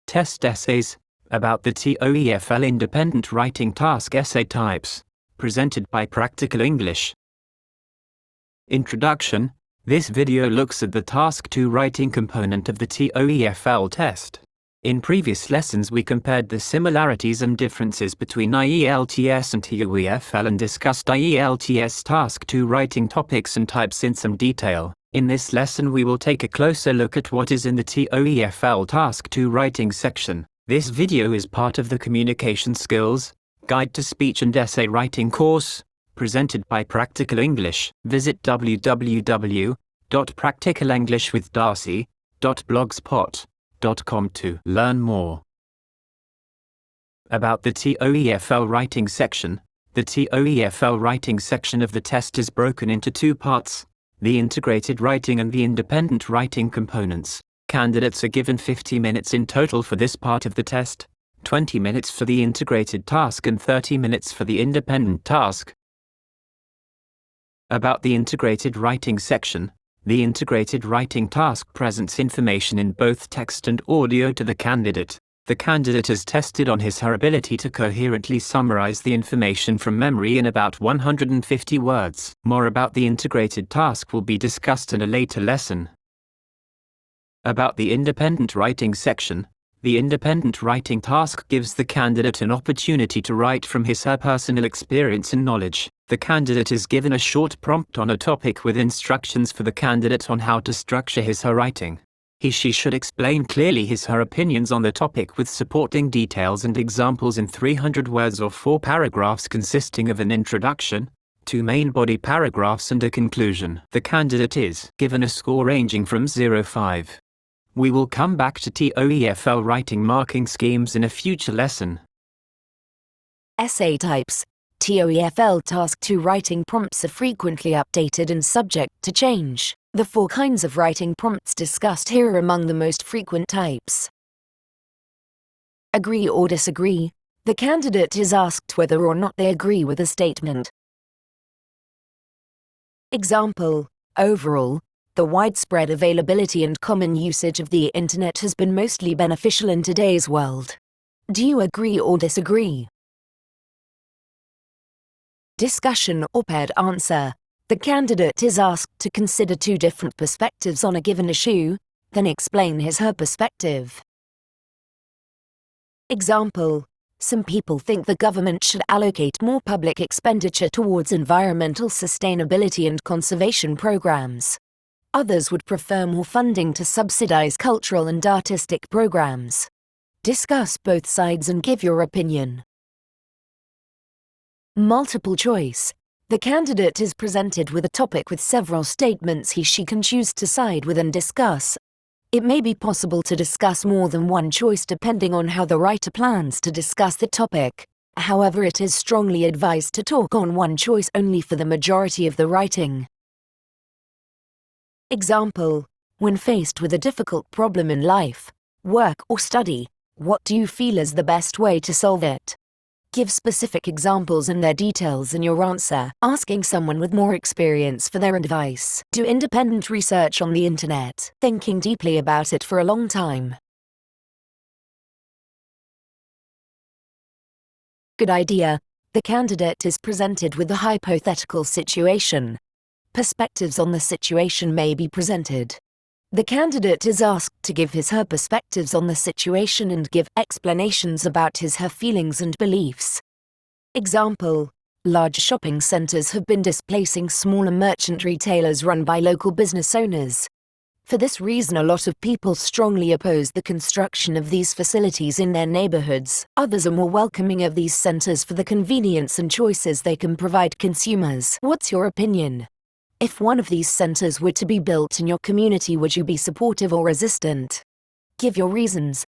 Test essays, about the TOEFL independent writing task essay types, presented by Practical English. Introduction. This video looks at the Task 2 writing component of the TOEFL test. In previous lessons we compared the similarities and differences between IELTS and TOEFL and discussed IELTS Task 2 writing topics and types in some detail. In this lesson we will take a closer look at what is in the TOEFL Task 2 writing section. This video is part of the Communication Skills, Guide to Speech and Essay Writing course, presented by Practical English. Visit www.practicalenglishwithdarcy.blogspot.com to learn more. About the TOEFL writing section. The TOEFL writing section of the test is broken into two parts: the integrated writing and the independent writing components. Candidates are given 50 minutes in total for this part of the test, 20 minutes for the integrated task and 30 minutes for the independent task. About the integrated writing section. The integrated writing task presents information in both text and audio to the candidate. The candidate is tested on his/her ability to coherently summarize the information from memory in about 150 words. More about the integrated task will be discussed in a later lesson. About the independent writing section. The independent writing task gives the candidate an opportunity to write from his/her personal experience and knowledge. The candidate is given a short prompt on a topic with instructions for the candidate on how to structure his/her writing. He/she should explain clearly his/her opinions on the topic with supporting details and examples in 300 words or 4 paragraphs consisting of an introduction, 2 main body paragraphs and a conclusion. The candidate is given a score ranging from 0-5. We will come back to TOEFL writing marking schemes in a future lesson. Essay types. TOEFL Task 2 writing prompts are frequently updated and subject to change. The 4 kinds of writing prompts discussed here are among the most frequent types. Agree or disagree. The candidate is asked whether or not they agree with a statement. Example. Overall, the widespread availability and common usage of the internet has been mostly beneficial in today's world. Do you agree or disagree? Discussion or paired answer. The candidate is asked to consider 2 different perspectives on a given issue, then explain his/her perspective. Example. Some people think the government should allocate more public expenditure towards environmental sustainability and conservation programs. Others would prefer more funding to subsidize cultural and artistic programs. Discuss both sides and give your opinion. Multiple choice. The candidate is presented with a topic with several statements he/she can choose to side with and discuss. It may be possible to discuss more than one choice depending on how the writer plans to discuss the topic. However, it is strongly advised to talk on one choice only for the majority of the writing. Example. When faced with a difficult problem in life, work or study, what do you feel is the best way to solve it? Give specific examples and their details in your answer, asking someone with more experience for their advice. Do independent research on the internet, thinking deeply about it for a long time. Good idea. The candidate is presented with a hypothetical situation. Perspectives on the situation may be presented. The candidate is asked to give his/her perspectives on the situation and give explanations about his/her feelings and beliefs. Example. Large shopping centers have been displacing smaller merchant retailers run by local business owners. For this reason, a lot of people strongly oppose the construction of these facilities in their neighborhoods. Others are more welcoming of these centers for the convenience and choices they can provide consumers. What's your opinion? If one of these centers were to be built in your community, would you be supportive or resistant? Give your reasons.